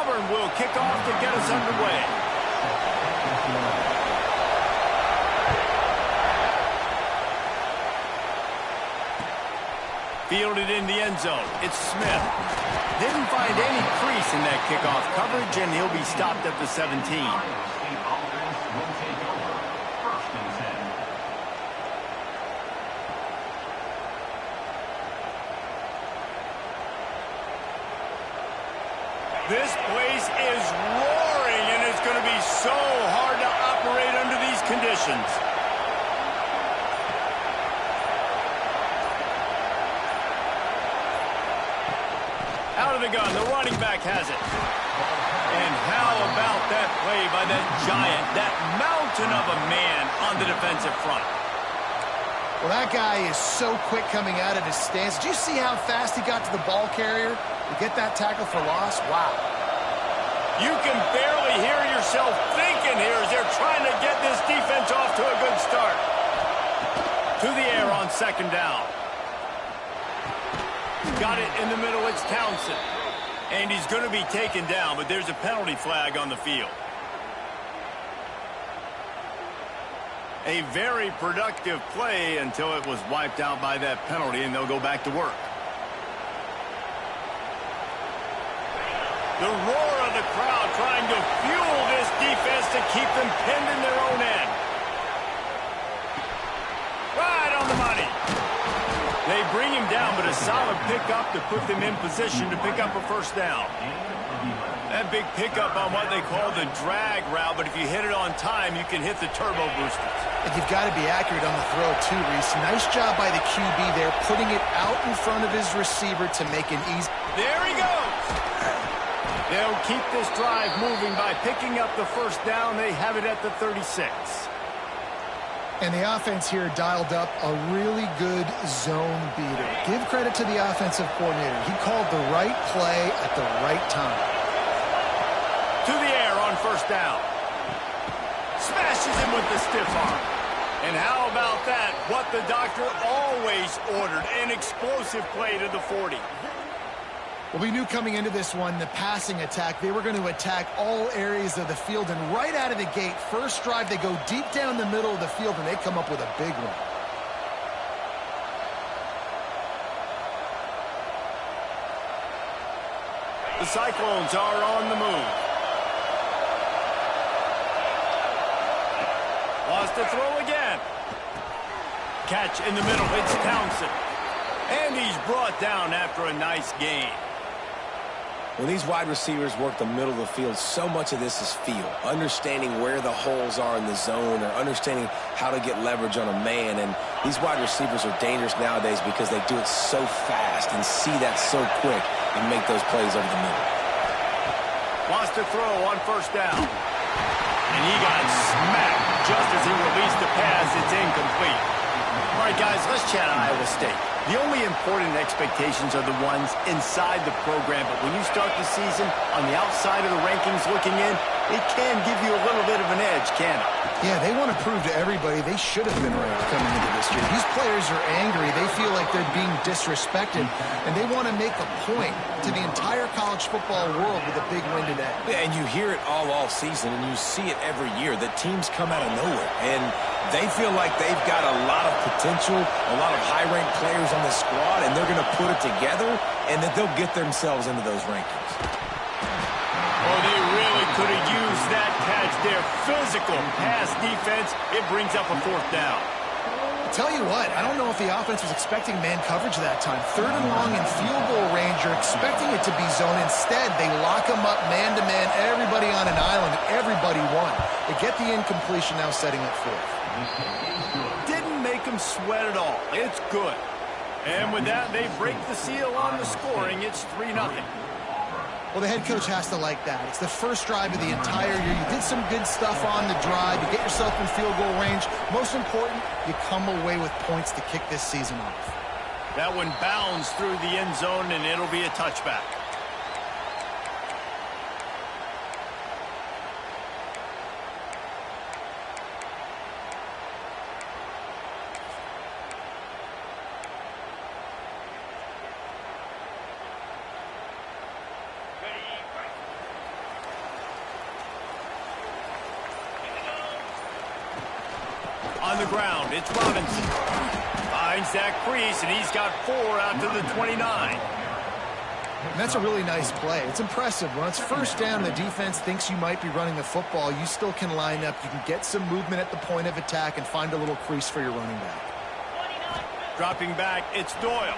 Auburn will kick off to get us underway. Fielded in the end zone. It's Smith. Didn't find any crease in that kickoff coverage, and he'll be stopped at the 17. This place is roaring, and it's going to be so hard to operate under these conditions. Out of the gun, the running back has it. And how about that play by that giant, that mountain of a man on the defensive front? Well, that guy is so quick coming out of his stance. Did you see how fast he got to the ball carrier to get that tackle for loss? Wow. You can barely hear yourself thinking here as they're trying to get this defense off to a good start. To the air on second down. Got it in the middle. It's Townsend. And he's going to be taken down, but there's a penalty flag on the field. A very productive play until it was wiped out by that penalty, and they'll go back to work. The roar of the crowd trying to fuel this defense to keep them pinned in their own end. Right on the money. They bring him down, but a solid pickup to put them in position to pick up a first down. That big pickup on what they call the drag route, but if you hit it on time, you can hit the turbo boosters. And you've got to be accurate on the throw too, Reese. Nice job by the QB there, putting it out in front of his receiver to make it easy. There he goes. They'll keep this drive moving by picking up the first down. They have it at the 36. And the offense here dialed up a really good zone beater. Give credit to the offensive coordinator. He called the right play at the right time. To the air on first down. Smashes him with the stiff arm. And how about that? What the doctor always ordered, an explosive play to the 40. Well, we knew coming into this one, the passing attack, they were going to attack all areas of the field. And right out of the gate, first drive, they go deep down the middle of the field, and they come up with a big one. The Cyclones are on the move. Lost the throw again. Catch in the middle. It's Townsend. And he's brought down after a nice gain. When these wide receivers work the middle of the field, so much of this is feel. Understanding where the holes are in the zone, or understanding how to get leverage on a man. And these wide receivers are dangerous nowadays because they do it so fast and see that so quick and make those plays over the middle. Wants to throw on first down. And he got smacked just as he released the pass. It's incomplete. All right, guys, let's chat Iowa State. The only important expectations are the ones inside the program, but when you start the season on the outside of the rankings looking in, it can give you a little bit of an edge, can it? Yeah, they want to prove to everybody they should have been ranked coming into this year. These players are angry. They feel like they're being disrespected, and they want to make a point to the entire college football world with a big win today. Yeah, and you hear it all season, and you see it every year, that teams come out of nowhere, and they feel like they've got a lot of potential, a lot of high-ranked players on the squad, and they're going to put it together, and that they'll get themselves into those rankings. Oh, they really could have used that catch there. Physical pass defense. It brings up a fourth down. Tell you what, I don't know if the offense was expecting man coverage that time. Third and long in field goal range, you're expecting it to be zone. Instead, they lock them up man-to-man, everybody on an island, everybody won. They get the incompletion, now setting it fourth. Didn't make them sweat at all. It's good. And with that, they break the seal on the scoring. It's 3-0. Well, the head coach has to like that. It's the first drive of the entire year. You did some good stuff on the drive. You get yourself in field goal range. Most important, you come away with points to kick this season off. That one bounds through the end zone, and it'll be a touchback. On the ground, it's Robinson. Finds that crease, and he's got 4 out to the 29. And that's a really nice play. It's impressive. When it's first down, the defense thinks you might be running the football. You still can line up. You can get some movement at the point of attack and find a little crease for your running back. Dropping back, it's Doyle.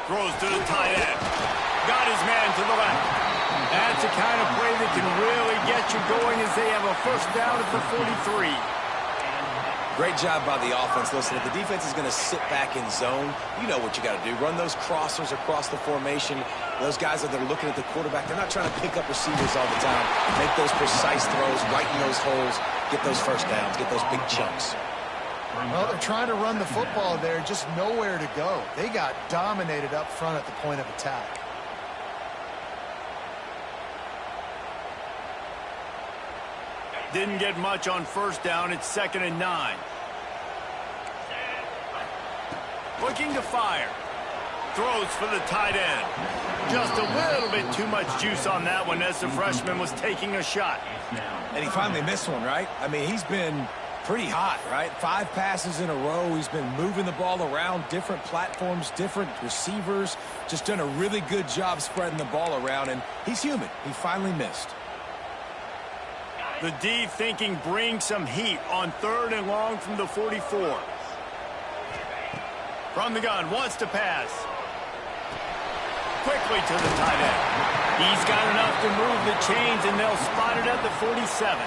Throws to the tight end. Got his man to the left. That's the kind of play that can really get you going as they have a first down at the 43. Great job by the offense. Listen, if the defense is going to sit back in zone, you know what you got to do. Run those crossers across the formation. Those guys that are looking at the quarterback, they're not trying to pick up receivers all the time. Make those precise throws, right in those holes, get those first downs, get those big chunks. Well, they're trying to run the football there, just nowhere to go. They got dominated up front at the point of attack. Didn't get much on first down. It's 2nd and 9. Looking to fire. Throws for the tight end. Just a little bit too much juice on that one as the freshman was taking a shot. And he finally missed one, right? I mean, he's been pretty hot, right? 5 passes in a row. He's been moving the ball around, different platforms, different receivers. Just done a really good job spreading the ball around, and he's human. He finally missed. The D thinking bring some heat on 3rd and long from the 44. From the gun, wants to pass. Quickly to the tight end. He's got enough to move the chains, and they'll spot it at the 47.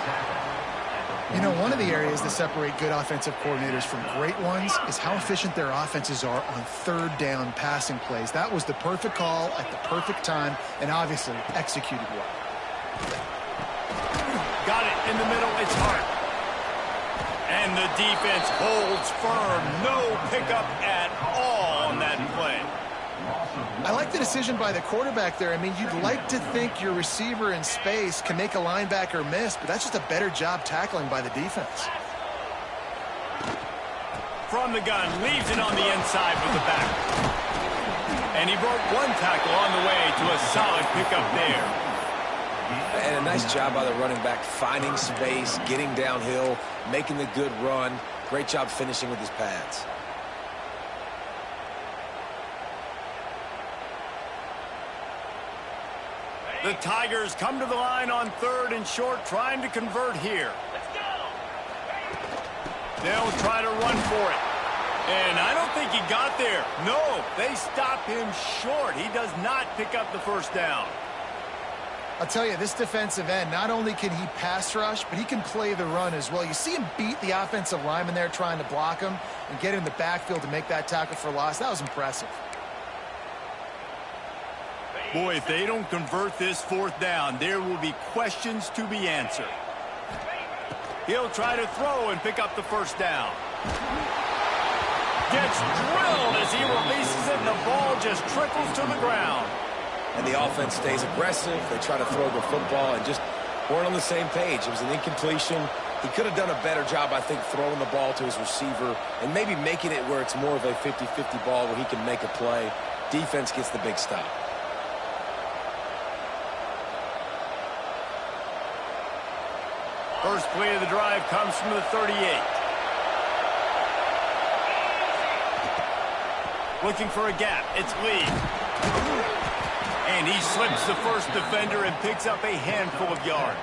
You know, one of the areas that separate good offensive coordinators from great ones is how efficient their offenses are on 3rd down passing plays. That was the perfect call at the perfect time, and obviously executed well. Got it in the middle. It's Hart. And the defense holds firm. No pickup at all on that play. I like the decision by the quarterback there. I mean, you'd like to think your receiver in space can make a linebacker miss, but that's just a better job tackling by the defense. From the gun, leaves it on the inside with the back. And he broke 1 tackle on the way to a solid pickup there. And a nice job by the running back, finding space, getting downhill, making the good run. Great job finishing with his pads. The Tigers come to the line on 3rd and short, trying to convert here. They'll try to run for it. And I don't think he got there. No, they stop him short. He does not pick up the first down. I'll tell you, this defensive end, not only can he pass rush, but he can play the run as well. You see him beat the offensive lineman there trying to block him and get in the backfield to make that tackle for loss. That was impressive. Boy, if they don't convert this 4th down, there will be questions to be answered. He'll try to throw and pick up the first down. Gets drilled as he releases it, and the ball just trickles to the ground. And the offense stays aggressive. They try to throw the football and just weren't on the same page. It was an incompletion. He could have done a better job, I think, throwing the ball to his receiver and maybe making it where it's more of a 50-50 ball where he can make a play. Defense gets the big stop. First play of the drive comes from the 38. Looking for a gap. It's Lee. And he slips the first defender and picks up a handful of yards.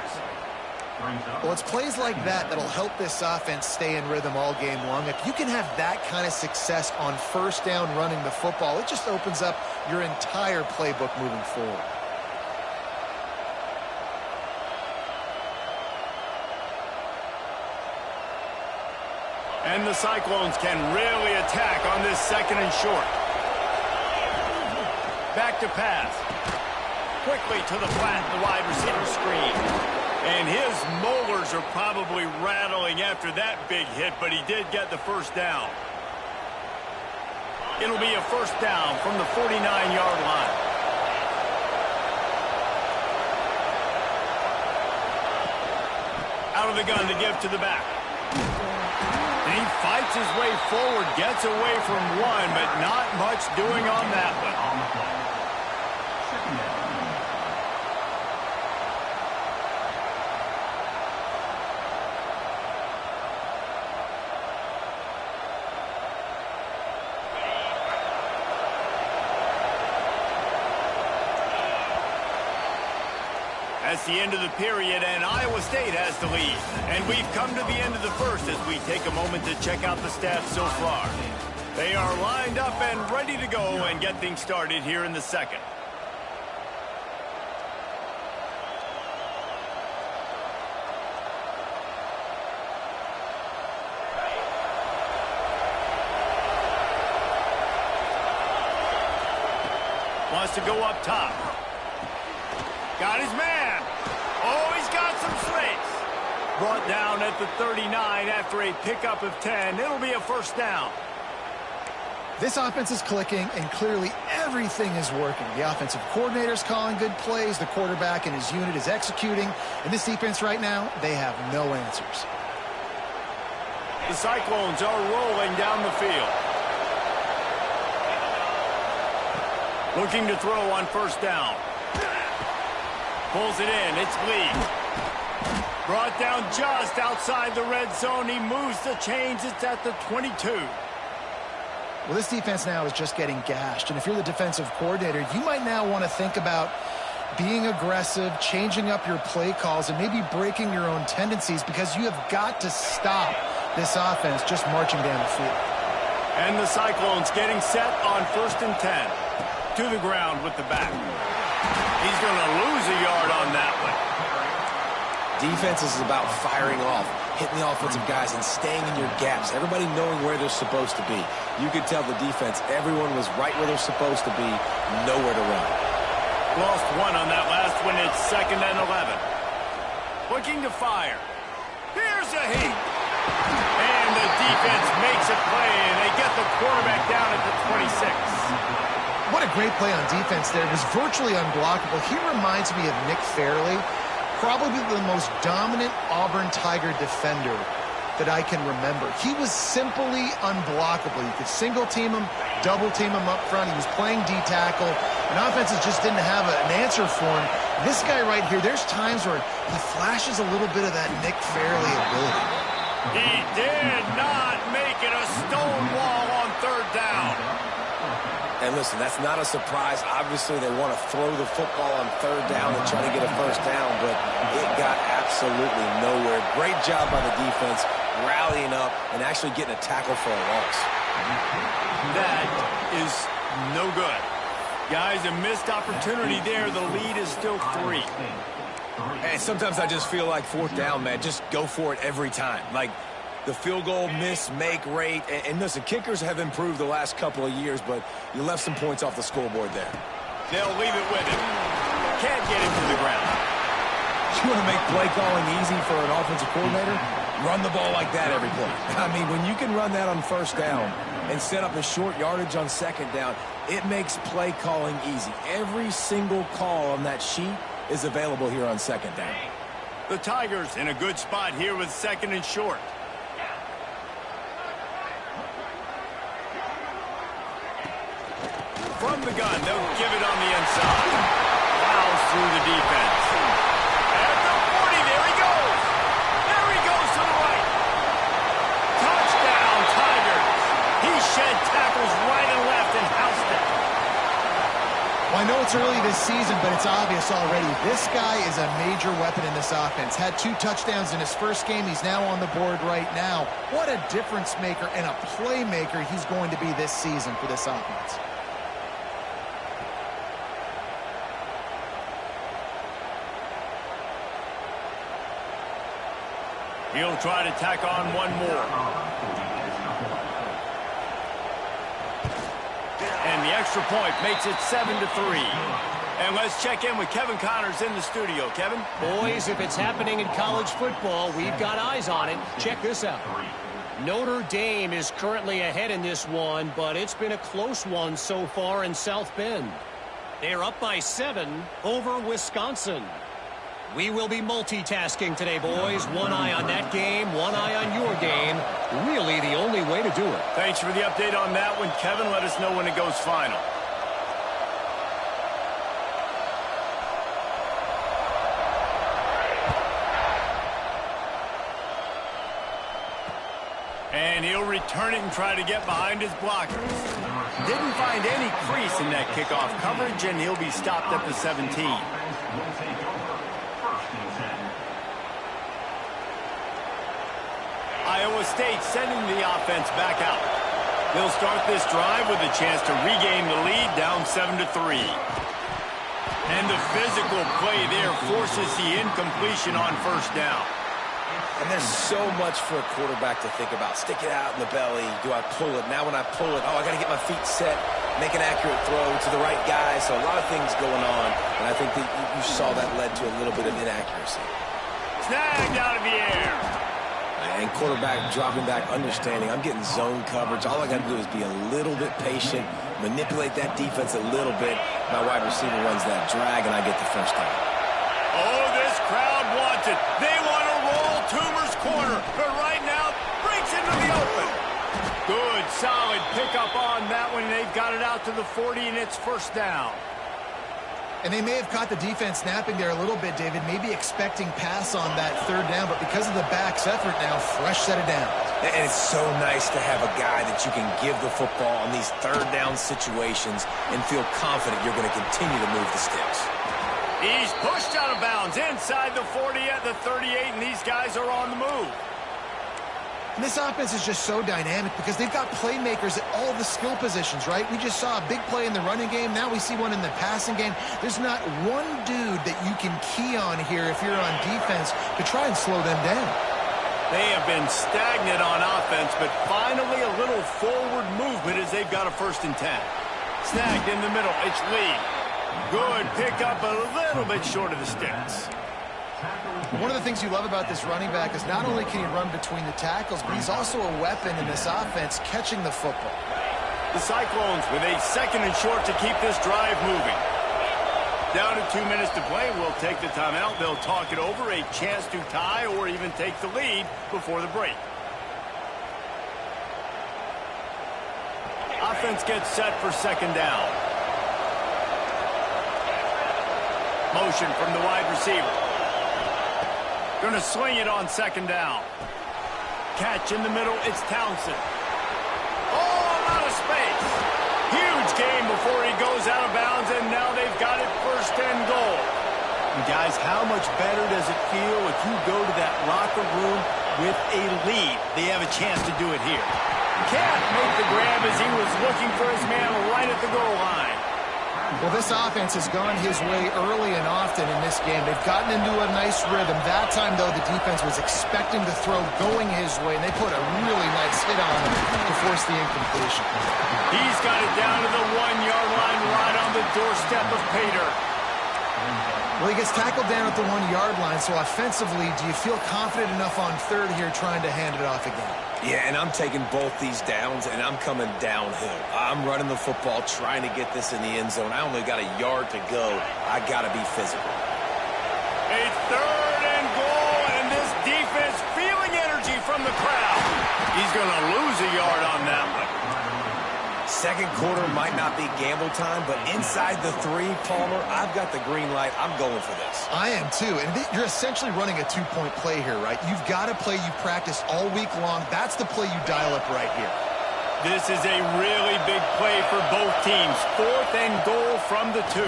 Well, it's plays like that that'll help this offense stay in rhythm all game long. If you can have that kind of success on first down running the football, it just opens up your entire playbook moving forward. And the Cyclones can really attack on this 2nd and short. Back to pass. Quickly to the flat, the wide receiver screen. And his molars are probably rattling after that big hit, but he did get the first down. It'll be a first down from the 49-yard line. Out of the gun to give to the back. And he fights his way forward, gets away from one, but not much doing on that one. That's the end of the period, and Iowa State has the lead. And we've come to the end of the first as we take a moment to check out the stats so far. They are lined up and ready to go and get things started here in the second. Wants to go up top. Got his man. Oh, he's got some space. Brought down at the 39 after a pickup of 10. It'll be a first down. This offense is clicking, and clearly everything is working. The offensive coordinator's calling good plays. The quarterback and his unit is executing. And this defense right now, they have no answers. The Cyclones are rolling down the field. Looking to throw on first down. Pulls it in. It's Lee. Brought down just outside the red zone. He moves the chains. It's at the 22. Well, this defense now is just getting gashed. And if you're the defensive coordinator, you might now want to think about being aggressive, changing up your play calls, and maybe breaking your own tendencies, because you have got to stop this offense just marching down the field. And the Cyclones getting set on 1st and 10. To the ground with the back. He's going to lose a yard on that one. Defense is about firing off, hitting the offensive guys, and staying in your gaps. Everybody knowing where they're supposed to be. You could tell the defense, everyone was right where they're supposed to be, nowhere to run. Lost one on that last one. It's 2nd and 11. Looking to fire. Here's a heat. And the defense makes a play, and they get the quarterback down at the 26. What a great play on defense there. It was virtually unblockable. He reminds me of Nick Fairley, probably the most dominant Auburn Tiger defender that I can remember. He was simply unblockable. You could single team him, double team him up front. He was playing D-tackle, and offenses just didn't have an answer for him. This guy right here, there's times where he flashes a little bit of that Nick Fairley ability. He did not make it a stone wall on 3rd down. And listen, that's not a surprise. Obviously, they want to throw the football on 3rd down and try to get a first down, but it got absolutely nowhere. Great job by the defense, rallying up and actually getting a tackle for a loss. That is no good. Guys, a missed opportunity there. The lead is still 3. And sometimes I just feel like 4th down, man. Just go for it every time. Like, the field goal miss-make rate. And listen, kickers have improved the last couple of years, but you left some points off the scoreboard there. They'll leave it with him. Can't get him to the ground. You want to make play calling easy for an offensive coordinator? Run the ball like that every play. I mean, when you can run that on 1st down and set up a short yardage on 2nd down, it makes play calling easy. Every single call on that sheet is available here on 2nd down. The Tigers in a good spot here with 2nd and short. From the gun, they'll give it on the inside. Plows through the defense. At the 40, there he goes. There he goes to the right. Touchdown, Tigers. He shed tackles right and left and housed it. Well, I know it's early this season, but it's obvious already. This guy is a major weapon in this offense. Had 2 touchdowns in his first game. He's now on the board right now. What a difference maker and a playmaker he's going to be this season for this offense. He'll try to tack on one more. And the extra point makes it 7-3. And let's check in with Kevin Connors in the studio. Kevin? Boys, if it's happening in college football, we've got eyes on it. Check this out. Notre Dame is currently ahead in this one, but it's been a close one so far in South Bend. They're up by 7 over Wisconsin. We will be multitasking today, boys. One eye on that game, one eye on your game. Really the only way to do it. Thanks for the update on that one, Kevin. Let us know when it goes final. And he'll return it and try to get behind his blockers. Didn't find any crease in that kickoff coverage, and he'll be stopped at the 17. Iowa State sending the offense back out. They'll start this drive with a chance to regain the lead down 7-3. And the physical play there forces the incompletion on first down. And there's so much for a quarterback to think about. Stick it out in the belly. Do I pull it? Now when I pull it, I got to get my feet set, make an accurate throw to the right guy. So a lot of things going on. And I think that you saw that led to a little bit of inaccuracy. Snagged out of the air. And quarterback dropping back, understanding I'm getting zone coverage. All I got to do is be a little bit patient, manipulate that defense a little bit. My wide receiver runs that drag, and I get the first down. Oh, this crowd wants it. They want to roll Toomer's corner, but right now breaks into the open. Good, solid pickup on that one. They've got it out to the 40, and it's first down. And they may have caught the defense snapping there a little bit, David, maybe expecting pass on that third down, but because of the back's effort now, fresh set of downs. And it's so nice to have a guy that you can give the football on these third down situations and feel confident you're going to continue to move the sticks. He's pushed out of bounds inside the 40 at the 38, and these guys are on the move. And this offense is just so dynamic because they've got playmakers at all the skill positions, right? We just saw a big play in the running game. Now we see one in the passing game. There's not one dude that you can key on here if you're on defense to try and slow them down. They have been stagnant on offense, but finally a little forward movement as they've got a 1st and 10. Snagged in the middle. It's Lee. Good pickup, a little bit short of the sticks. One of the things you love about this running back is not only can he run between the tackles, but he's also a weapon in this offense catching the football. The Cyclones with a 2nd and short to keep this drive moving. Down to 2 minutes to play. We'll take the timeout. They'll talk it over. A chance to tie or even take the lead before the break. Offense gets set for 2nd down. Motion from the wide receiver. Going to swing it on 2nd down. Catch in the middle. It's Townsend. Oh, out of space. Huge game before he goes out of bounds, and now they've got it 1st and goal. And guys, how much better does it feel if you go to that locker room with a lead? They have a chance to do it here. Can't make the grab as he was looking for his man right at the goal line. Well, this offense has gone his way early and often in this game. They've gotten into a nice rhythm. That time, though, the defense was expecting the throw going his way, and they put a really nice hit on him to force the incompletion. He's got it down to the 1-yard line right on the doorstep of Pater. Well, he gets tackled down at the 1-yard line, so offensively, do you feel confident enough on 3rd here trying to hand it off again? Yeah, and I'm taking both these downs, and I'm coming downhill. I'm running the football, trying to get this in the end zone. I only got a yard to go. I got to be physical. A 3rd and goal, and this defense feeling energy from the crowd. He's going to lose a yard on that one. 2nd quarter might not be gamble time, but inside the 3, Palmer, I've got the green light. I'm going for this. I am too, and you're essentially running a 2-point play here, right? You've got a play you practice all week long. That's the play you dial up right here. This is a really big play for both teams. 4th and goal from the 2.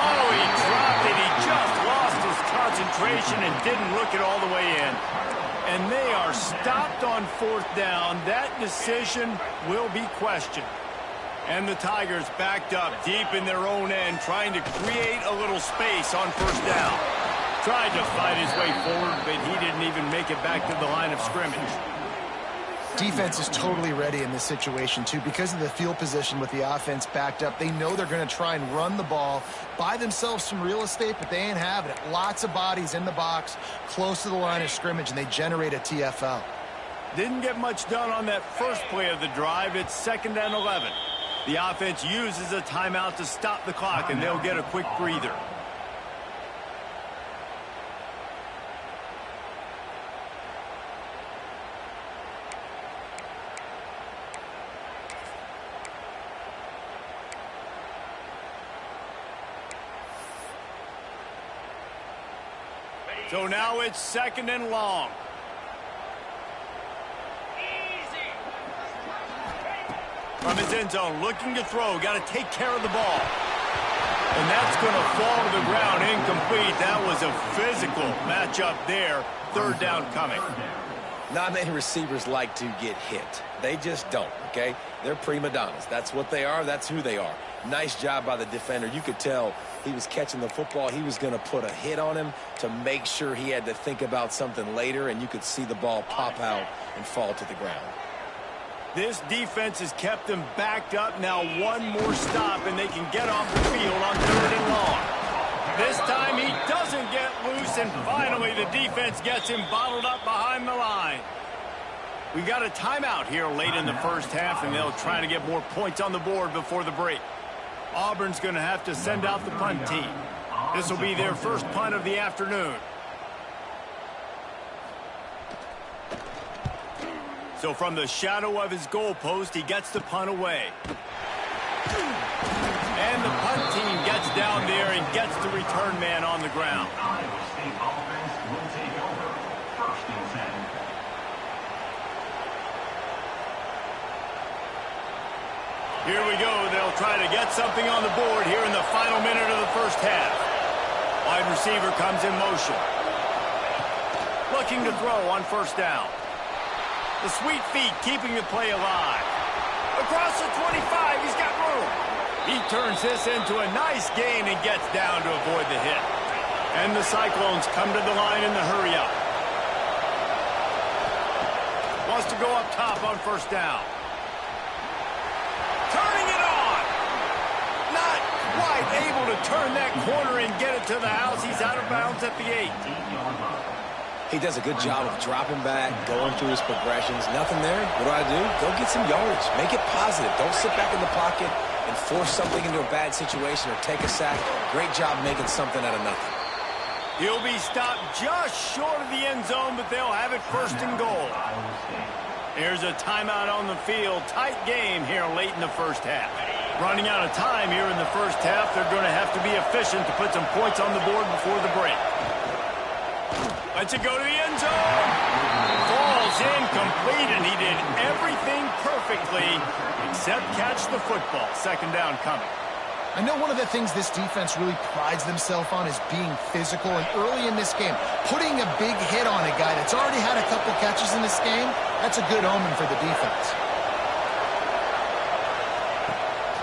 Oh, he dropped it. He just lost his concentration and didn't look it all the way in. And they are stopped on 4th down. That decision will be questioned. And the Tigers backed up deep in their own end, trying to create a little space on 1st down. Tried to fight his way forward, but he didn't even make it back to the line of scrimmage. Defense is totally ready in this situation, too. Because of the field position with the offense backed up, they know they're going to try and run the ball, buy themselves some real estate, but they ain't having it. Lots of bodies in the box, close to the line of scrimmage, and they generate a TFL. Didn't get much done on that first play of the drive. It's 2nd and 11. The offense uses a timeout to stop the clock, and they'll get a quick breather. So now it's 2nd and long. From his end zone, looking to throw. Got to take care of the ball. And that's going to fall to the ground incomplete. That was a physical matchup there. Third down coming. Not many receivers like to get hit. They just don't, okay? They're prima donnas. That's what they are. That's who they are. Nice job by the defender. You could tell he was catching the football. He was going to put a hit on him to make sure he had to think about something later, and you could see the ball pop out and fall to the ground. This defense has kept them backed up. Now one more stop, and they can get off the field on 3rd and long. This time he doesn't get loose, and finally the defense gets him bottled up behind the line. We got a timeout here late in the first half, and they'll try to get more points on the board before the break. Auburn's going to have to send out the punt team. This will be their first punt of the afternoon. So from the shadow of his goalpost, he gets the punt away. And the punt team gets down there and gets the return man on the ground. Here we go. They'll try to get something on the board here in the final minute of the first half. Wide receiver comes in motion. Looking to throw on 1st down. The sweet feet keeping the play alive. Across the 25, he's got room. He turns this into a nice gain and gets down to avoid the hit. And the Cyclones come to the line in the hurry-up. Wants to go up top on 1st down. Turning it on. Not quite able to turn that corner and get it to the house. He's out of bounds at the 8. He does a good job of dropping back, going through his progressions. Nothing there. What do? Go get some yardage. Make it positive. Don't sit back in the pocket and force something into a bad situation or take a sack. Great job making something out of nothing. He'll be stopped just short of the end zone, but they'll have it 1st and goal. Here's a timeout on the field. Tight game here late in the first half. Running out of time here in the first half. They're going to have to be efficient to put some points on the board before the break. Lets it go to the end zone. Falls incomplete, and he did everything perfectly except catch the football. 2nd down coming. I know one of the things this defense really prides themselves on is being physical, and early in this game, putting a big hit on a guy that's already had a couple catches in this game, that's a good omen for the defense.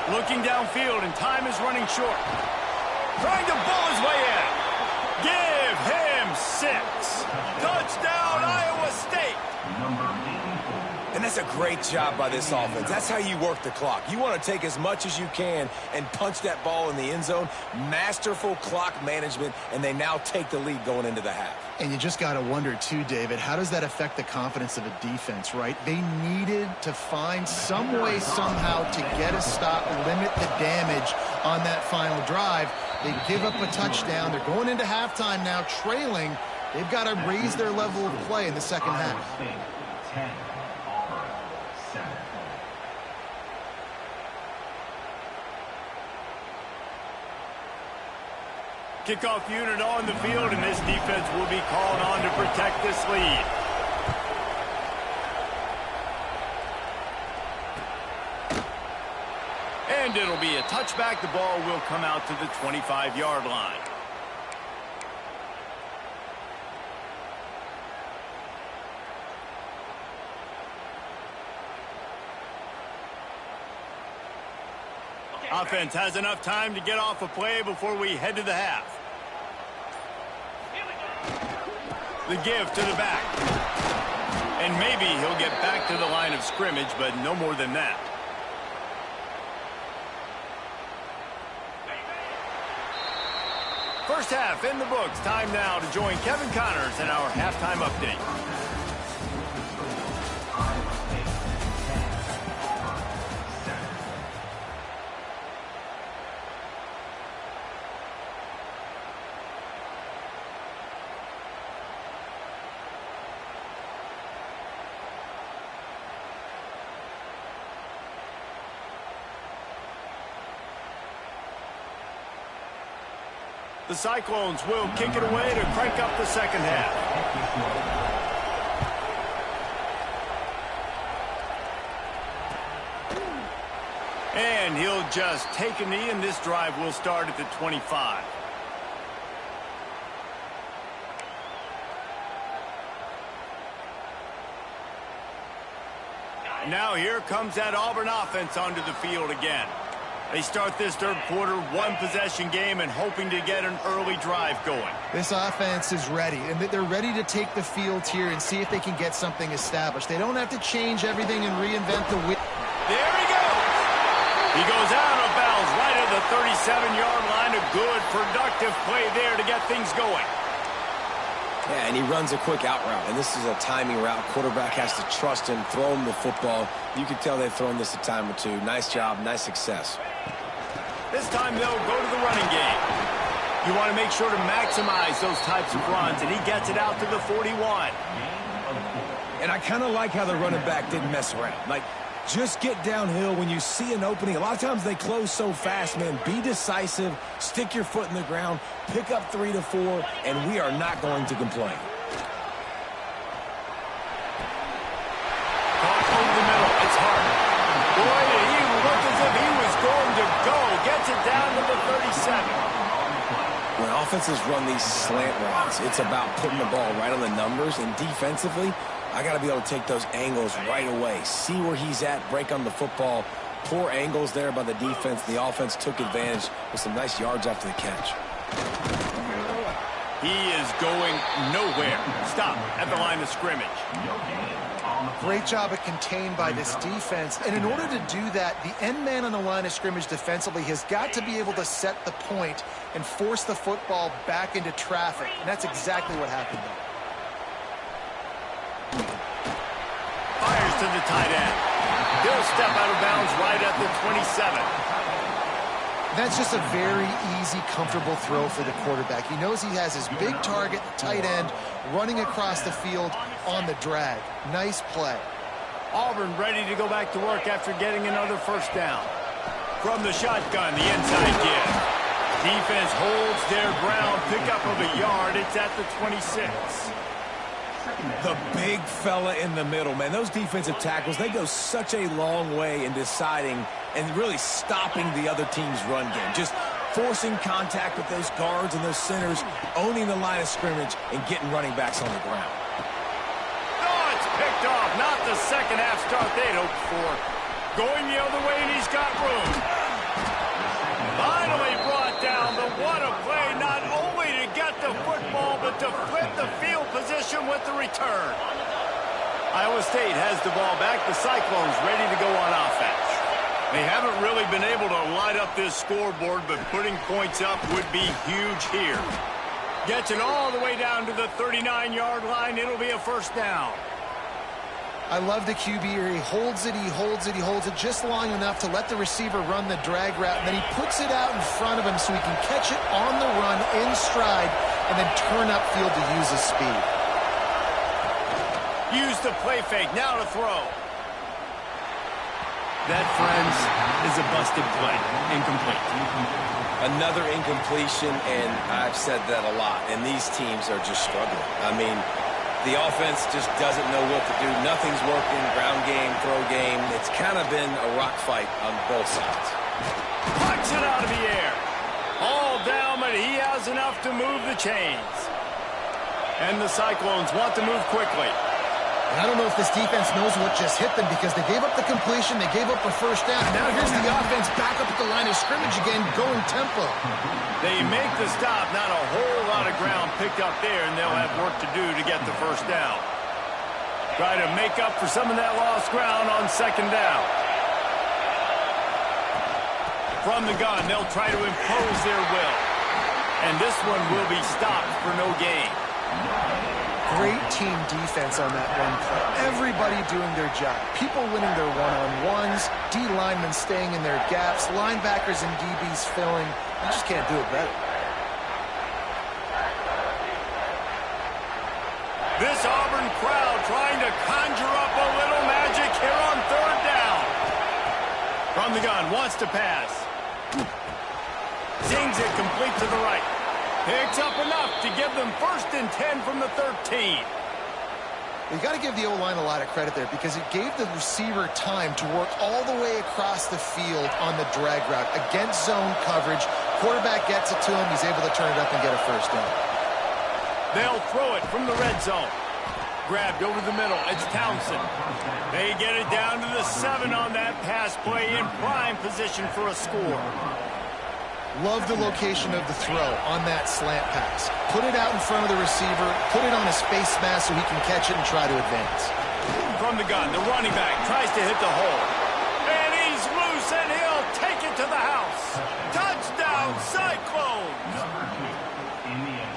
Looking downfield, and time is running short. Trying to bull his way in. Give him 6. Touchdown, Iowa State. And that's a great job by this offense. That's how you work the clock. You want to take as much as you can and punch that ball in the end zone. Masterful clock management, and they now take the lead going into the half. And you just got to wonder, too, David, how does that affect the confidence of a defense, right? They needed to find some way, somehow, to get a stop, limit the damage on that final drive. They give up a touchdown. They're going into halftime now, trailing. They've got to raise their level of play in the second half. 10. Kickoff unit on the field, and this defense will be called on to protect this lead. And it'll be a touchback. The ball will come out to the 25-yard line. Offense has enough time to get off a play before we head to the half. The give to the back. And maybe he'll get back to the line of scrimmage, but no more than that. First half in the books. Time now to join Kevin Connors in our halftime update. The Cyclones will kick it away to crank up the second half. And he'll just take a knee, and this drive will start at the 25. Now here comes that Auburn offense onto the field again. They start this third quarter, one-possession game, and hoping to get an early drive going. This offense is ready, and they're ready to take the field here and see if they can get something established. They don't have to change everything and reinvent the wheel. There he goes. He goes out of bounds right at the 37-yard line. A good, productive play there to get things going. Yeah, and he runs a quick out route, and this is a timing route. Quarterback has to trust him, throw him the football. You can tell they've thrown this a time or two. Nice job, nice success. This time they'll go to the running game. You want to make sure to maximize those types of runs, and he gets it out to the 41. And I kind of like how the running back didn't mess around. Like, just get downhill when you see an opening. A lot of times they close so fast, man. Be decisive, stick your foot in the ground, pick up 3 to 4, and we are not going to complain. Caught over the middle. It's hard. Boy, he looked as if he was going to go. Gets it down to the 37. When offenses run these slant routes, it's about putting the ball right on the numbers, and defensively, I got to be able to take those angles right away. See where he's at, break on the football. Poor angles there by the defense. The offense took advantage with some nice yards after the catch. He is going nowhere. Stop at the line of scrimmage. Great job at contained by this defense. And in order to do that, the end man on the line of scrimmage defensively has got to be able to set the point and force the football back into traffic. And that's exactly what happened there. Fires to the tight end. He'll step out of bounds right at the 27. That's just a very easy, comfortable throw for the quarterback. He knows he has his big target, the tight end, running across the field on the drag. Nice play. Auburn ready to go back to work after getting another first down. From the shotgun, the inside give. Defense holds their ground, pickup of a yard. It's at the 26. The big fella in the middle, man. Those defensive tackles, they go such a long way in deciding and really stopping the other team's run game. Just forcing contact with those guards and those centers, owning the line of scrimmage, and getting running backs on the ground. Oh, it's picked off. Not the second half start they'd hoped for. Going the other way, and he's got room. Finally brought down, but what a play, not only to get the football, but to flip the field position with the return. Iowa State has the ball back. The Cyclones ready to go on offense. They haven't really been able to light up this scoreboard, but putting points up would be huge here. Gets it all the way down to the 39-yard line. It'll be a first down. I love the QB here. He holds it, he holds it, he holds it just long enough to let the receiver run the drag route, and then he puts it out in front of him so he can catch it on the run in stride and then turn upfield to use his speed. Use the play fake. Now to throw. That, friends, is a busted play. Incomplete. Another incompletion, and I've said that a lot, and these teams are just struggling. I mean, the offense just doesn't know what to do. Nothing's working. Ground game, throw game. It's kind of been a rock fight on both sides. Pucks it out of the air. All down, but he has enough to move the chains. And the Cyclones want to move quickly. And I don't know if this defense knows what just hit them because they gave up the completion, they gave up a first down. Now here's the offense back up at the line of scrimmage again, going tempo. They make the stop. Not a whole lot of ground picked up there, and they'll have work to do to get the first down. Try to make up for some of that lost ground on second down. From the gun, they'll try to impose their will. And this one will be stopped for no gain. Great team defense on that one play. Everybody doing their job. People winning their one-on-ones, D linemen staying in their gaps, linebackers and DBs filling. You just can't do it better. This Auburn crowd trying to conjure up a little magic here on third down. From the gun, wants to pass. Zings it complete to the right. Picks up enough to give them 1st and 10 from the 13. You got to give the O-line a lot of credit there because it gave the receiver time to work all the way across the field on the drag route against zone coverage. Quarterback gets it to him. He's able to turn it up and get a first down. They'll throw it from the red zone. Grabbed over the middle. It's Townsend. They get it down to the 7 on that pass play in prime position for a score. Love the location of the throw on that slant pass. Put it out in front of the receiver, put it on his face mask so he can catch it and try to advance. From the gun, the running back tries to hit the hole. And he's loose, and he'll take it to the house. Touchdown, Cyclones!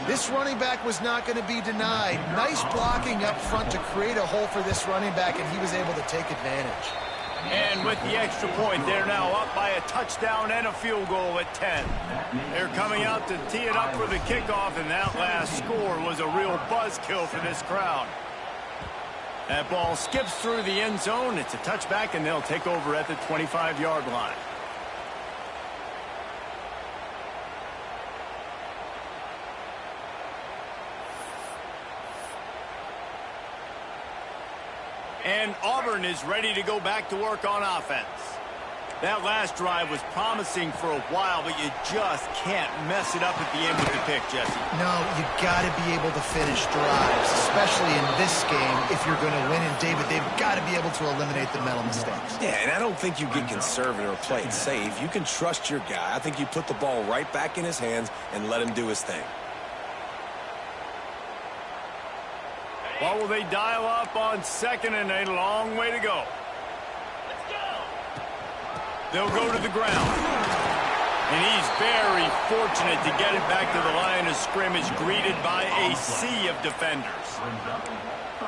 This running back was not going to be denied. Nice blocking up front to create a hole for this running back, and he was able to take advantage. And with the extra point, they're now up by a touchdown and a field goal at 10. They're coming out to tee it up for the kickoff, and that last score was a real buzzkill for this crowd. That ball skips through the end zone. It's a touchback, and they'll take over at the 25-yard line. And Auburn is ready to go back to work on offense. That last drive was promising for a while, but you just can't mess it up at the end with the pick, Jesse. No, you got to be able to finish drives, especially in this game. If you're going to win, and David, they've got to be able to eliminate the mental mistakes. Yeah, and I don't think you get conservative or play it safe. You can trust your guy. I think you put the ball right back in his hands and let him do his thing. What will they dial up on second and a long way to go? They'll go to the ground. And he's very fortunate to get it back to the line of scrimmage, greeted by a sea of defenders.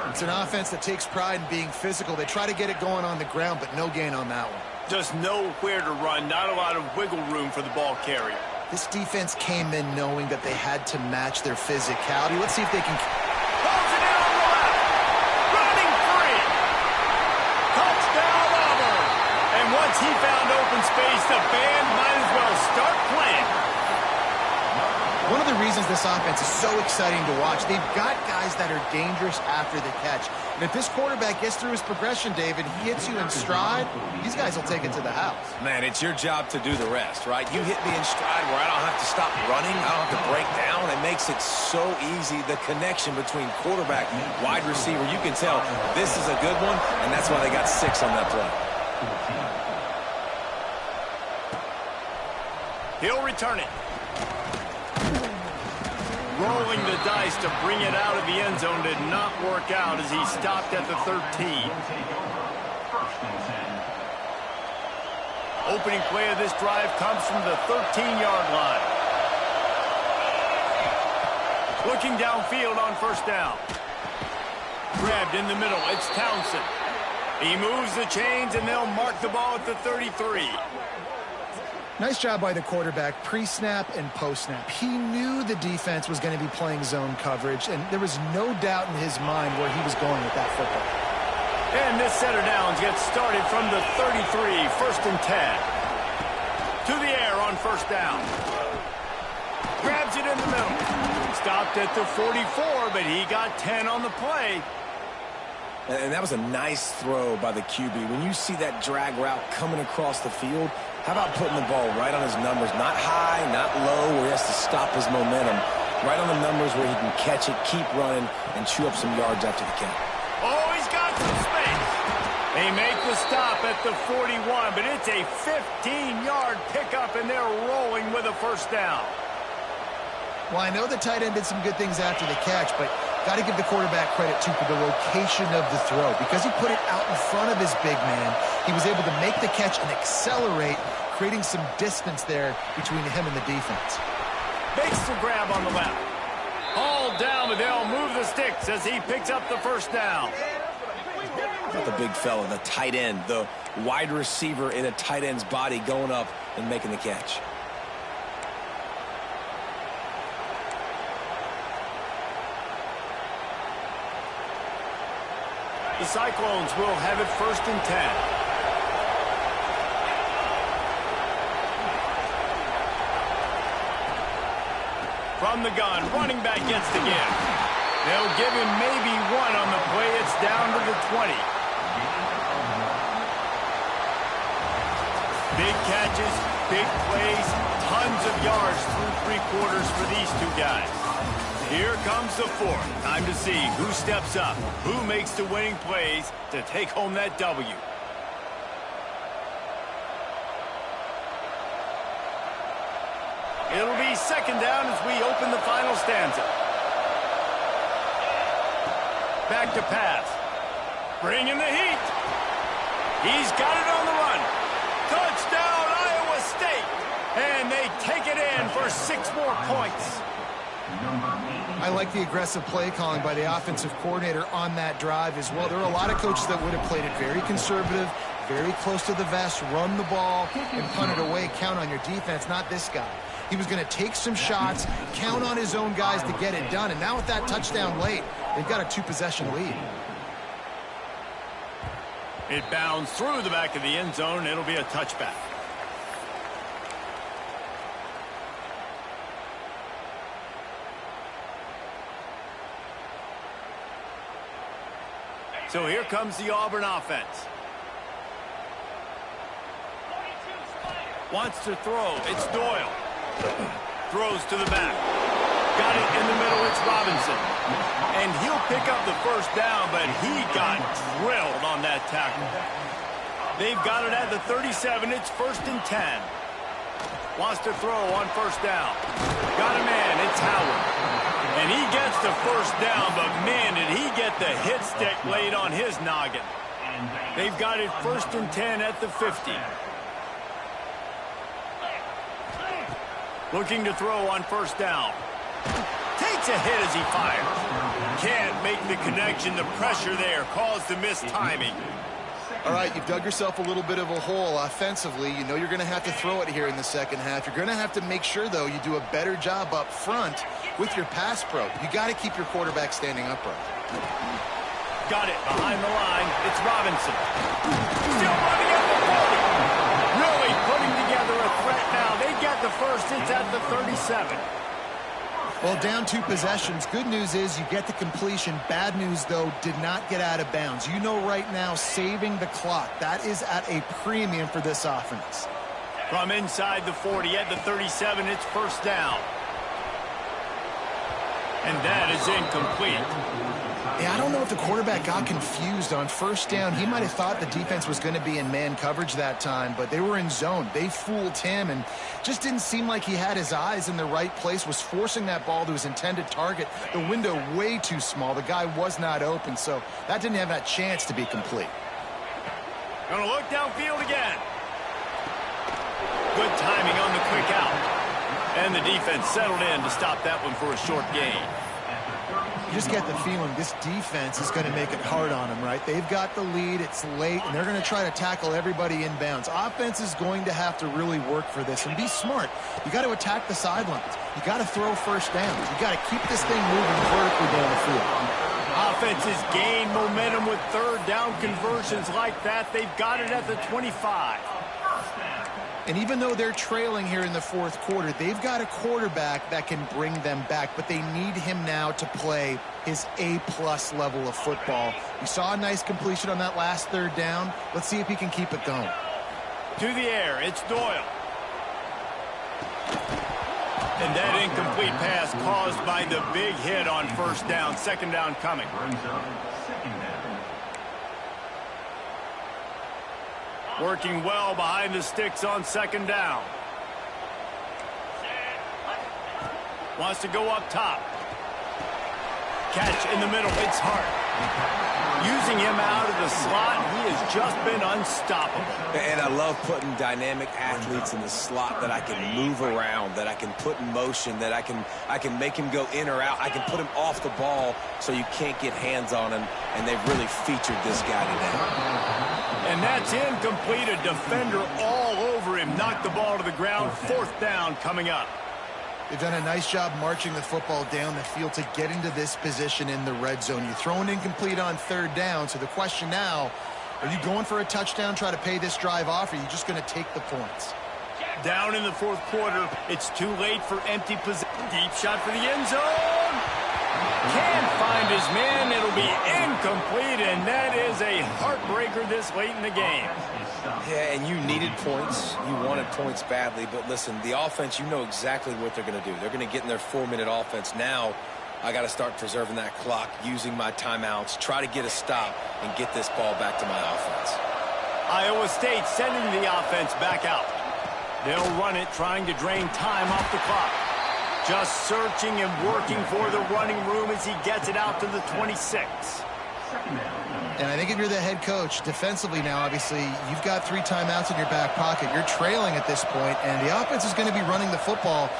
It's an offense that takes pride in being physical. They try to get it going on the ground, but no gain on that one. Just nowhere to run, not a lot of wiggle room for the ball carrier. This defense came in knowing that they had to match their physicality. Let's see if they can... Pulls it in on the left. Running free. Touchdown, Auburn. And once he found open space, the band might as well start playing. One of the reasons this offense is so exciting to watch, they've got guys that are dangerous after the catch. And if this quarterback gets through his progression, David, he hits you in stride, these guys will take it to the house. Man, it's your job to do the rest, right? You hit me in stride where I don't have to stop running. I don't have to break down. It makes it so easy. The connection between quarterback, wide receiver, you can tell this is a good one, and that's why they got 6 on that play. He'll return it. Rolling the dice to bring it out of the end zone did not work out as he stopped at the 13. Opening play of this drive comes from the 13-yard line. Looking downfield on first down. Grabbed in the middle. It's Townsend. He moves the chains, and they'll mark the ball at the 33. Nice job by the quarterback, pre-snap and post-snap. He knew the defense was going to be playing zone coverage, and there was no doubt in his mind where he was going with that football. And this set of downs gets started from the 33, 1st and 10. To the air on first down. Grabs it in the middle. Stopped at the 44, but he got 10 on the play. And that was a nice throw by the QB. When you see that drag route coming across the field, how about putting the ball right on his numbers? Not high, not low, where he has to stop his momentum. Right on the numbers where he can catch it, keep running, and chew up some yards after the catch. Oh, he's got some space. They make the stop at the 41, but it's a 15-yard pickup, and they're rolling with a first down. Well, I know the tight end did some good things after the catch, but got to give the quarterback credit, too, for the location of the throw. Because he put it out in front of his big man, he was able to make the catch and accelerate, creating some distance there between him and the defense. Makes the grab on the left. All down, but they'll move the sticks as he picks up the first down. Not the big fella, the tight end, the wide receiver in a tight end's body going up and making the catch. The Cyclones will have it 1st and 10. From the gun, running back gets the give. They'll give him maybe one on the play. It's down to the 20. Big catches, big plays, tons of yards through three quarters for these two guys. Here comes the fourth. Time to see who steps up, who makes the winning plays to take home that W. It'll be second down as we open the final stanza. Back to pass. Bring in the heat. He's got it on the run. Touchdown, Iowa State. And they take it in for 6 more points. I like the aggressive play calling by the offensive coordinator on that drive as well. There are a lot of coaches that would have played it very conservative, very close to the vest, run the ball, and punt it away. Count on your defense, not this guy. He was going to take some shots, count on his own guys to get it done. And now with that touchdown late, they've got a 2-possession lead. It bounds through the back of the end zone. It'll be a touchback. So here comes the Auburn offense. Wants to throw. It's Doyle. Throws to the back. Got it in the middle. It's Robinson. And he'll pick up the first down, but he got drilled on that tackle. They've got it at the 37. It's 1st and 10. Wants to throw on first down. Got a man. It's Howard. And he gets the first down, but man, did he get the hit stick laid on his noggin. They've got it 1st and 10 at the 50. Looking to throw on first down. Takes a hit as he fires. Can't make the connection. The pressure there caused the missed timing. All right, you've dug yourself a little bit of a hole offensively. You know you're going to have to throw it here in the second half. You're going to have to make sure, though, you do a better job up front with your pass pro. You got to keep your quarterback standing upright. Got it behind the line. It's Robinson. Still running at the 40. Really putting together a threat now. They get the first. It's at the 37. Well, down 2 possessions. Good news is you get the completion. Bad news, though, did not get out of bounds. You know right now, saving the clock. That is at a premium for this offense. From inside the 40 at the 37, it's first down. And that is incomplete. Yeah, I don't know if the quarterback got confused on first down. He might have thought the defense was going to be in man coverage that time, but they were in zone. They fooled him and just didn't seem like he had his eyes in the right place, was forcing that ball to his intended target. The window way too small. The guy was not open, so that didn't have that chance to be complete. Gonna look downfield again. Good timing on the quick out. And the defense settled in to stop that one for a short gain. You just get the feeling this defense is going to make it hard on them, right? They've got the lead, it's late, and they're going to try to tackle everybody inbounds. Offense is going to have to really work for this and be smart. You got to attack the sidelines. You got to throw first downs. You got to keep this thing moving vertically down the field. Offenses gain momentum with third down conversions like that. They've got it at the 25. And even though they're trailing here in the fourth quarter, they've got a quarterback that can bring them back, but they need him now to play his A-plus level of football. We saw a nice completion on that last third down. Let's see if he can keep it going. To the air, it's Doyle. And that incomplete pass caused by the big hit on first down. Second down coming. Working well behind the sticks on second down. Wants to go up top. Catch in the middle. It's Hart. Using him out of the slot, he has just been unstoppable. And I love putting dynamic athletes in the slot that I can move around, that I can put in motion, that I can make him go in or out. I can put him off the ball so you can't get hands on him, and they've really featured this guy today. And that's incomplete. A defender all over him. Knocked the ball to the ground. Fourth down coming up. They've done a nice job marching the football down the field to get into this position in the red zone. You throw an incomplete on third down, so the question now, are you going for a touchdown, try to pay this drive off, or are you just going to take the points? Down in the fourth quarter, it's too late for empty possession. Deep shot for the end zone. Can't find his man. It'll be incomplete, and that is a heartbreaker this late in the game. Yeah, and you needed points. You wanted points badly. But listen, the offense, you know exactly what they're going to do. They're going to get in their 4-minute offense. Now I got to start preserving that clock, using my timeouts, try to get a stop, and get this ball back to my offense. Iowa State sending the offense back out. They'll run it, trying to drain time off the clock. Just searching and working for the running room as he gets it out to the 26. And I think if you're the head coach, defensively now, obviously, you've got 3 timeouts in your back pocket. You're trailing at this point, and the offense is going to be running the football,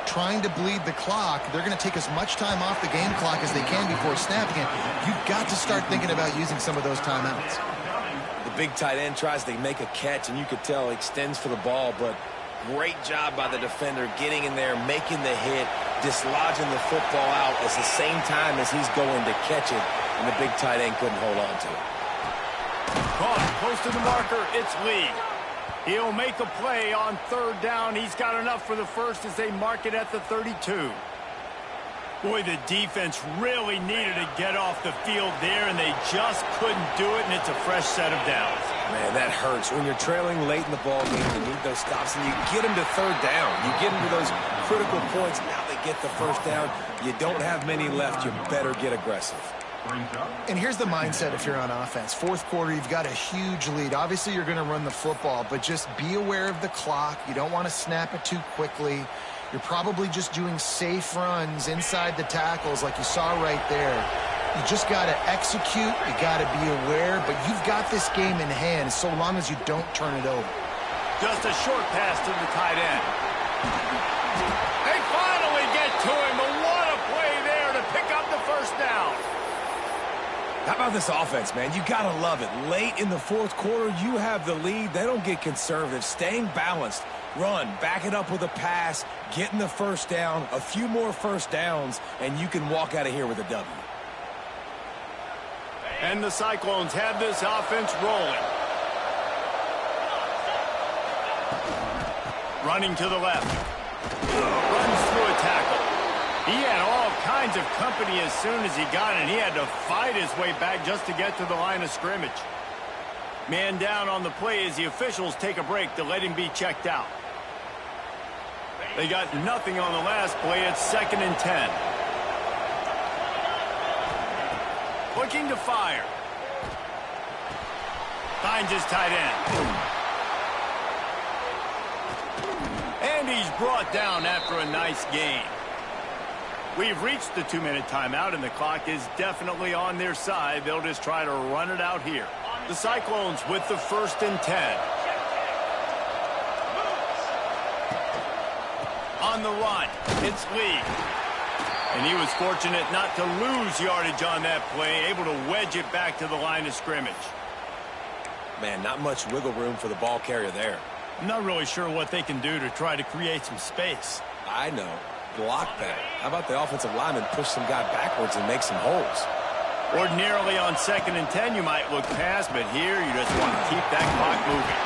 trying to bleed the clock. They're going to take as much time off the game clock as they can before snapping it. You've got to start thinking about using some of those timeouts. The big tight end tries to make a catch, and you could tell he extends for the ball, but great job by the defender getting in there, making the hit, dislodging the football out at the same time as he's going to catch it, and the big tight end couldn't hold on to it. Caught close to the marker. It's Lee. He'll make a play on 3rd down. He's got enough for the first as they mark it at the 32. Boy, the defense really needed to get off the field there, and they just couldn't do it, and it's a fresh set of downs. Man, that hurts. When you're trailing late in the ball game, you need those stops, and you get them to 3rd down. You get them to those critical points. Now they get the 1st down. You don't have many left. You better get aggressive. And here's the mindset if you're on offense. 4th quarter, you've got a huge lead. Obviously, you're going to run the football, but just be aware of the clock. You don't want to snap it too quickly. You're probably just doing safe runs inside the tackles like you saw right there. You just got to execute. You got to be aware, but you've got this game in hand so long as you don't turn it over. Just a short pass to the tight end. They finally get to him, but what a play there to pick up the 1st down. How about this offense, man? You got to love it. Late in the 4th quarter, you have the lead. They don't get conservative. Staying balanced. Run, back it up with a pass, getting the 1st down, a few more 1st downs, and you can walk out of here with a W. And the Cyclones have this offense rolling. Running to the left. Runs through a tackle. He had all kinds of company as soon as he got it. He had to fight his way back just to get to the line of scrimmage. Man down on the play as the officials take a break to let him be checked out. They got nothing on the last play. It's 2nd and 10. Looking to fire. Finds his tight end. And he's brought down after a nice gain. We've reached the 2-minute timeout, and the clock is definitely on their side. They'll just try to run it out here. The Cyclones with the 1st and 10. On the run, it's Lee. And he was fortunate not to lose yardage on that play, able to wedge it back to the line of scrimmage. Man, not much wiggle room for the ball carrier there. I'm not really sure what they can do to try to create some space. I know. Block that. How about the offensive lineman push some guy backwards and make some holes? Ordinarily on 2nd and 10, you might look past, but here you just want to keep that clock moving.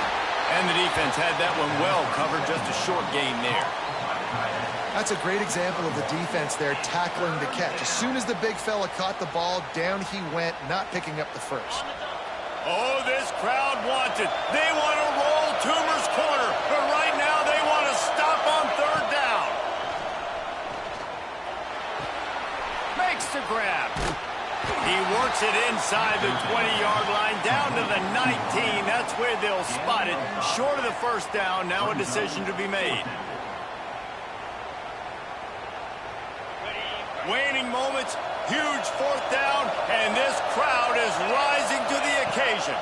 And the defense had that one well covered, just a short gain there. That's a great example of the defense there tackling the catch. As soon as the big fella caught the ball, down he went, not picking up the 1st. Oh, this crowd wants it. They want to roll Toomer's corner, but right now they want to stop on 3rd down. Makes the grab. He works it inside the 20-yard line, down to the 19. That's where they'll spot it. Short of the 1st down, now a decision to be made. Waning moments, huge 4th down, and this crowd is rising to the occasion.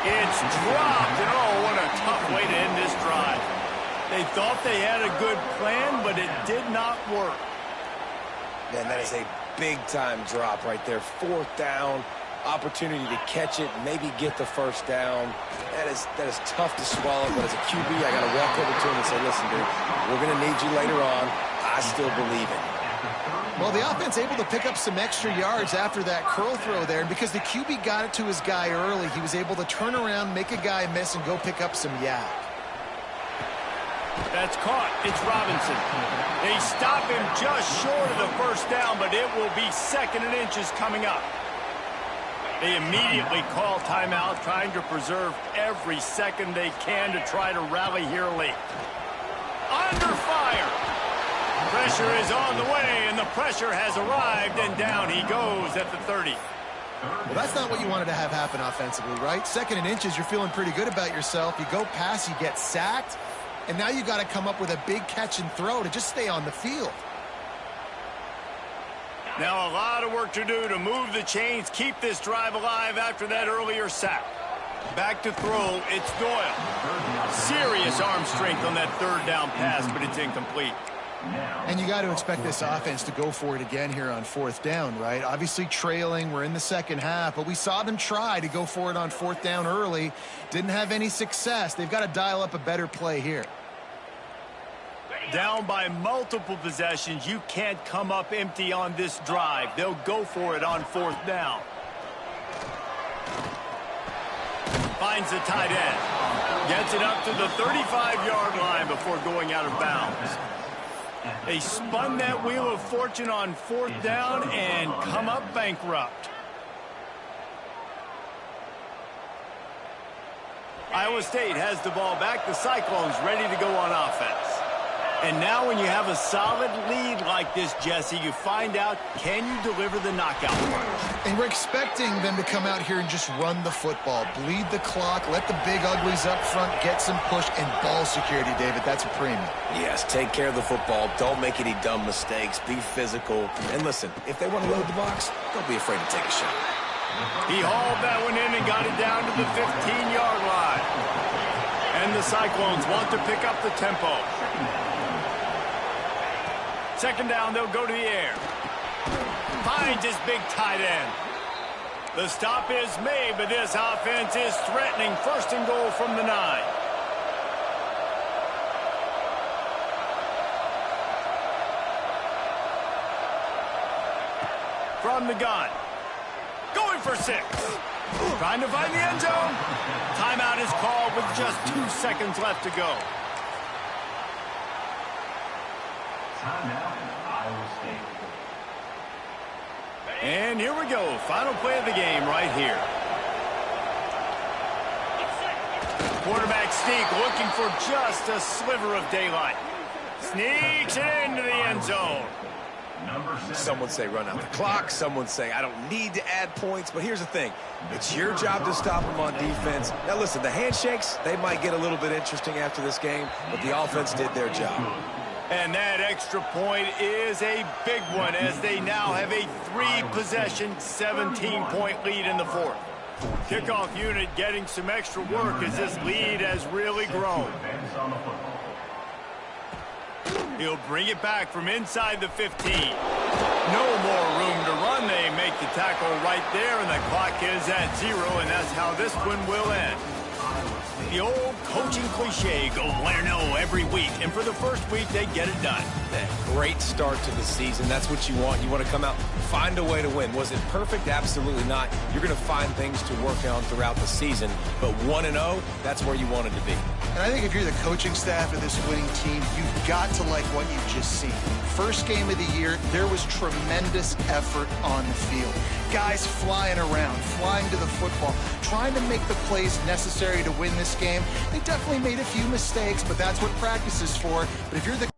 It's dropped, and oh, what a tough way to end this drive. They thought they had a good plan, but it did not work. Man, that is a big-time drop right there. 4th down, opportunity to catch it, maybe get the 1st down. That is tough to swallow, but as a QB, I got to walk over to him and say, listen, dude, we're going to need you later on. I still believe in you. Well, the offense able to pick up some extra yards after that curl throw there, and because the QB got it to his guy early, he was able to turn around, make a guy miss, and go pick up some yak. That's caught. It's Robinson. They stop him just short of the first down, but it will be 2nd and inches coming up. They immediately call timeout, trying to preserve every second they can to try to rally here late. Under fire. Pressure is on the way, and the pressure has arrived, and down he goes at the 30. Well, that's not what you wanted to have happen offensively, right? 2nd and inches, you're feeling pretty good about yourself. You go past, you get sacked, and now you got to come up with a big catch and throw to just stay on the field. Now a lot of work to do to move the chains, keep this drive alive after that earlier sack. Back to throw, it's Doyle. Serious arm strength on that 3rd down pass, but it's incomplete. And you got to expect this offense to go for it again here on 4th down, right? Obviously trailing, we're in the 2nd half, but we saw them try to go for it on 4th down early. Didn't have any success. They've got to dial up a better play here. Down by multiple possessions, you can't come up empty on this drive. They'll go for it on 4th down. Finds the tight end. Gets it up to the 35-yard line before going out of bounds. They spun that wheel of fortune on 4th down and come up bankrupt. Iowa State has the ball back. The Cyclones ready to go on offense. And now when you have a solid lead like this, Jesse, you find out, can you deliver the knockout punch? And we're expecting them to come out here and just run the football, bleed the clock, let the big uglies up front get some push, and ball security, David. That's a premium. Yes, take care of the football. Don't make any dumb mistakes. Be physical. And listen, if they want to load the box, don't be afraid to take a shot. He hauled that one in and got it down to the 15-yard line. And the Cyclones want to pick up the tempo. 2nd down, they'll go to the air. Finds his big tight end. The stop is made, but this offense is threatening 1st and goal from the 9. From the gun. Going for 6. Trying to find the end zone. Timeout is called with just 2 seconds left to go. And here we go. Final play of the game right here. Quarterback sneak looking for just a sliver of daylight. Sneaks it into the end zone. Some would say run out the clock. Some would say I don't need to add points. But here's the thing. It's your job to stop them on defense. Now, listen, the handshakes, they might get a little bit interesting after this game, but the offense did their job. And that extra point is a big one as they now have a 3-possession, 17-point lead in the 4th. Kickoff unit getting some extra work as this lead has really grown. He'll bring it back from inside the 15. No more room to run. They make the tackle right there, and the clock is at 0, and that's how this one will end. The old coaching cliche, go win or no every week, and for the first week, they get it done. Great start to the season. That's what you want. You want to come out, find a way to win. Was it perfect? Absolutely not. You're going to find things to work on throughout the season, but 1-0, that's where you wanted to be. And I think if you're the coaching staff of this winning team, you've got to like what you've just seen. First game of the year, there was tremendous effort on the field. Guys flying around, flying to the football, trying to make the plays necessary to win this game. They definitely made a few mistakes, but that's what practice is for. But if you're the